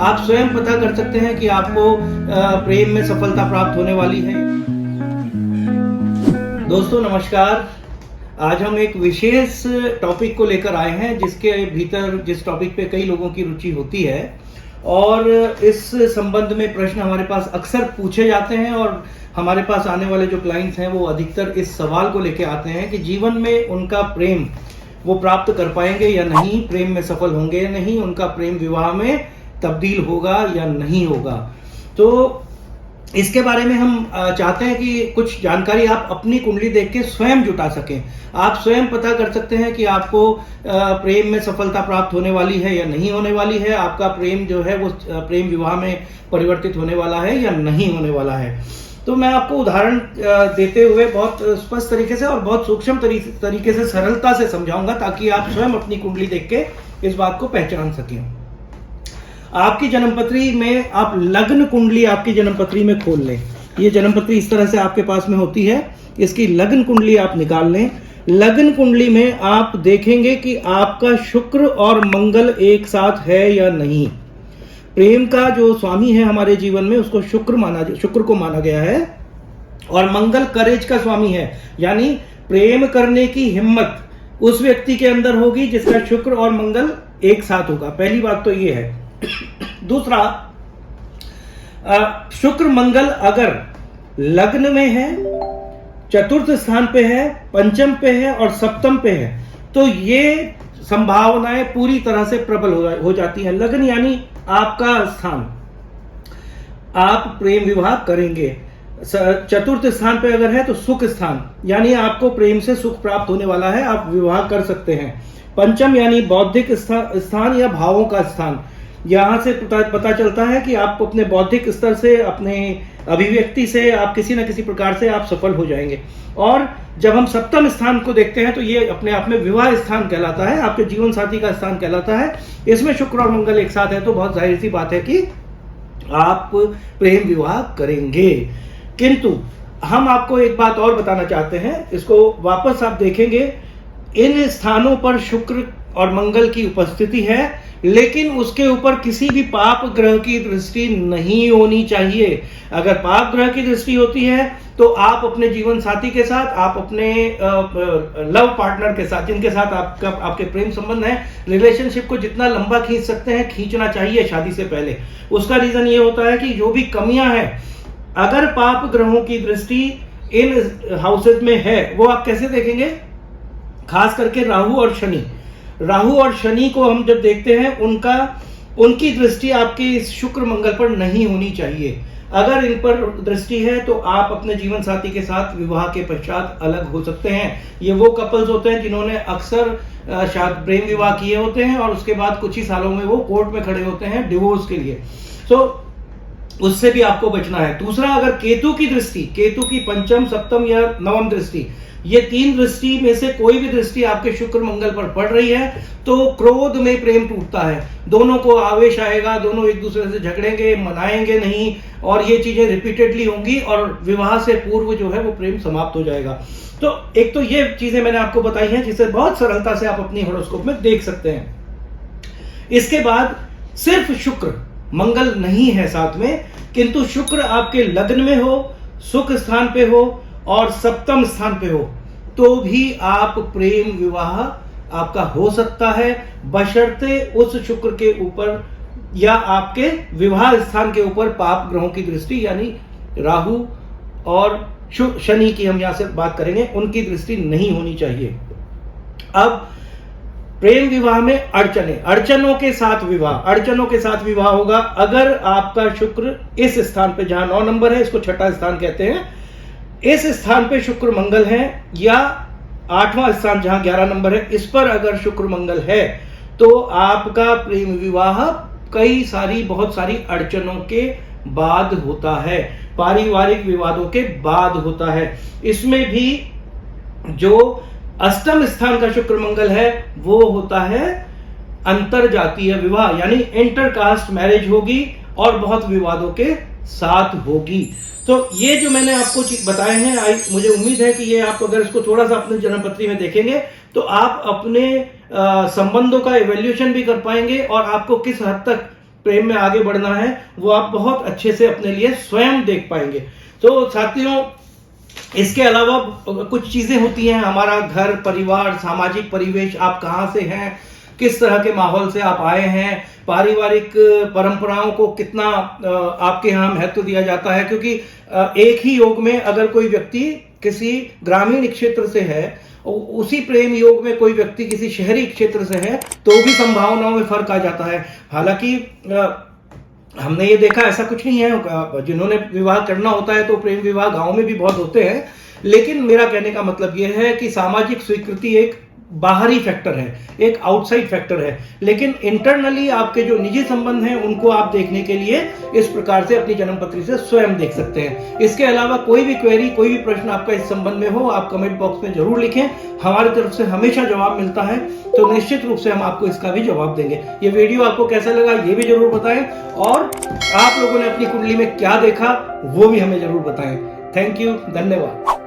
आप स्वयं पता कर सकते हैं कि आपको प्रेम में सफलता प्राप्त होने वाली है। दोस्तों नमस्कार। आज हम एक विशेष टॉपिक को लेकर आए हैं जिसके भीतर जिस टॉपिक पे कई लोगों की रुचि होती है और इस संबंध में प्रश्न हमारे पास अक्सर पूछे जाते हैं और हमारे पास आने वाले जो क्लाइंट्स हैं वो अधिकतर इस सवाल को लेकर आते हैं कि जीवन में उनका प्रेम वो प्राप्त कर पाएंगे या नहीं, प्रेम में सफल होंगे या नहीं, उनका प्रेम विवाह में तब्दील होगा या नहीं होगा। तो इसके बारे में हम चाहते हैं कि कुछ जानकारी आप अपनी कुंडली देख के स्वयं जुटा सकें। आप स्वयं पता कर सकते हैं कि आपको प्रेम में सफलता प्राप्त होने वाली है या नहीं होने वाली है, आपका प्रेम जो है वो प्रेम विवाह में परिवर्तित होने वाला है या नहीं होने वाला है। तो मैं आपको उदाहरण देते हुए बहुत स्पष्ट तरीके से और बहुत सूक्ष्म तरीके से सरलता से समझाऊंगा ताकि आप स्वयं अपनी कुंडली देख के इस बात को पहचान सकें। आपकी जन्मपत्री में आप लग्न कुंडली आपकी जन्मपत्री में खोल लें। ये जन्मपत्री इस तरह से आपके पास में होती है। इसकी लग्न कुंडली आप निकाल लें। लग्न कुंडली में आप देखेंगे कि आपका शुक्र और मंगल एक साथ है या नहीं। प्रेम का जो स्वामी है हमारे जीवन में उसको शुक्र को माना गया है और मंगल करेज का स्वामी है, यानी प्रेम करने की हिम्मत उस व्यक्ति के अंदर होगी जिसका शुक्र और मंगल एक साथ होगा। पहली बात तो ये है। दूसरा, शुक्र मंगल अगर लग्न में है, चतुर्थ स्थान पे है, पंचम पे है और सप्तम पे है तो ये संभावनाएं पूरी तरह से प्रबल हो जाती हैं। लग्न यानी आपका स्थान, आप प्रेम विवाह करेंगे। चतुर्थ स्थान पे अगर है तो सुख स्थान, यानी आपको प्रेम से सुख प्राप्त होने वाला है, आप विवाह कर सकते हैं। पंचम यानी बौद्धिक स्थान या भावों का स्थान, यहां से पता चलता है कि आप अपने बौद्धिक स्तर से, अपने अभिव्यक्ति से आप किसी न किसी प्रकार से आप सफल हो जाएंगे। और जब हम सप्तम स्थान को देखते हैं तो ये अपने आप में विवाह स्थान कहलाता है, आपके जीवन साथी का स्थान कहलाता है। इसमें शुक्र और मंगल एक साथ है तो बहुत जाहिर सी बात है कि आप प्रेम विवाह करेंगे। किंतु हम आपको एक बात और बताना चाहते हैं, इसको वापस आप देखेंगे, इन स्थानों पर शुक्र और मंगल की उपस्थिति है लेकिन उसके ऊपर किसी भी पाप ग्रह की दृष्टि नहीं होनी चाहिए। अगर पाप ग्रह की दृष्टि होती है तो आप अपने जीवन साथी के साथ, आप अपने लव पार्टनर के साथ, जिनके साथ आपके प्रेम संबंध है, रिलेशनशिप को जितना लंबा खींच सकते हैं खींचना चाहिए शादी से पहले। उसका रीजन ये होता है कि जो भी कमियां हैं, अगर पाप ग्रहों की दृष्टि इन हाउसेज में है वो आप कैसे देखेंगे, खास करके राहु और शनि। राहु और शनि को हम जब देखते हैं उनकी दृष्टि आपके इस शुक्र मंगल पर नहीं होनी चाहिए। अगर इन पर दृष्टि है तो आप अपने जीवन साथी के साथ विवाह के पश्चात अलग हो सकते हैं। ये वो कपल्स होते हैं जिन्होंने अक्सर शायद प्रेम विवाह किए होते हैं और उसके बाद कुछ ही सालों में वो कोर्ट में खड़े होते हैं डिवोर्स के लिए। तो उससे भी आपको बचना है। दूसरा, अगर केतु की दृष्टि, केतु की पंचम, सप्तम या नवम दृष्टि, ये तीन दृष्टि में से कोई भी दृष्टि आपके शुक्र मंगल पर पड़ रही है तो क्रोध में प्रेम टूटता है, दोनों को आवेश आएगा, दोनों एक दूसरे से झगड़ेंगे, मनाएंगे नहीं और ये चीजें रिपीटेडली होंगी और विवाह से पूर्व जो है वो प्रेम समाप्त हो जाएगा। तो एक तो ये चीजें मैंने आपको बताई हैं जिसे बहुत सरलता से आप अपनी हॉरोस्कोप में देख सकते हैं। इसके बाद सिर्फ शुक्र, मंगल नहीं है साथ में, किंतु शुक्र आपके लग्न में हो, सुख स्थान पे हो और सप्तम स्थान पे हो तो भी आप प्रेम विवाह आपका हो सकता है, बशर्ते उस शुक्र के ऊपर या आपके विवाह स्थान के ऊपर पाप ग्रहों की दृष्टि, यानी राहु और शनि की हम यहां से बात करेंगे, उनकी दृष्टि नहीं होनी चाहिए। अब प्रेम विवाह में अड़चनों के साथ विवाह होगा। अगर आपका शुक्र इस स्थान पे, जहां 9 नंबर है, इसको छठा स्थान कहते हैं, इस स्थान पे शुक्र मंगल है, या 8वां स्थान जहां 11 नंबर है, इस पर अगर शुक्र मंगल है तो आपका प्रेम विवाह बहुत सारी अड़चनों के बाद होता है, पारिवारिक विवादों के बाद होता है। इसमें भी जो अष्टम स्थान का शुक्र मंगल है वो होता है अंतर जातीय विवाह, यानी इंटरकास्ट मैरिज होगी और बहुत विवादों के साथ होगी। तो ये जो मैंने आपको बताए हैं, मुझे उम्मीद है कि ये आप अगर इसको थोड़ा सा अपने जन्मपत्री में देखेंगे तो आप अपने संबंधों का इवैल्यूएशन भी कर पाएंगे और आपको किस हद तक प्रेम में आगे बढ़ना है वो आप बहुत अच्छे से अपने लिए स्वयं देख पाएंगे। तो साथियों, इसके अलावा कुछ चीजें होती हैं, हमारा घर परिवार, सामाजिक परिवेश, आप कहाँ से हैं, किस तरह के माहौल से आप आए हैं, पारिवारिक परंपराओं को कितना आपके यहाँ महत्व दिया जाता है, क्योंकि एक ही योग में अगर कोई व्यक्ति किसी ग्रामीण क्षेत्र से है, उसी प्रेम योग में कोई व्यक्ति किसी शहरी क्षेत्र से है, तो भी संभावनाओं में फर्क आ जाता है। हालांकि हमने ये देखा ऐसा कुछ नहीं है, जिन्होंने विवाह करना होता है तो प्रेम विवाह गांव में भी बहुत होते हैं, लेकिन मेरा कहने का मतलब यह है कि सामाजिक स्वीकृति एक बाहरी फैक्टर है, एक आउटसाइड फैक्टर है, लेकिन इंटरनली आपके जो निजी संबंध हैं उनको आप देखने के लिए इस प्रकार से अपनी जन्मपत्री से स्वयं देख सकते हैं। इसके अलावा कोई भी क्वेरी, कोई भी प्रश्न आपका इस संबंध में हो, आप कमेंट बॉक्स में जरूर लिखें, हमारी तरफ से हमेशा जवाब मिलता है, तो निश्चित रूप से हम आपको इसका भी जवाब देंगे। ये वीडियो आपको कैसा लगा ये भी जरूर बताएं, और आप लोगों ने अपनी कुंडली में क्या देखा वो भी हमें जरूर बताएं। थैंक यू, धन्यवाद।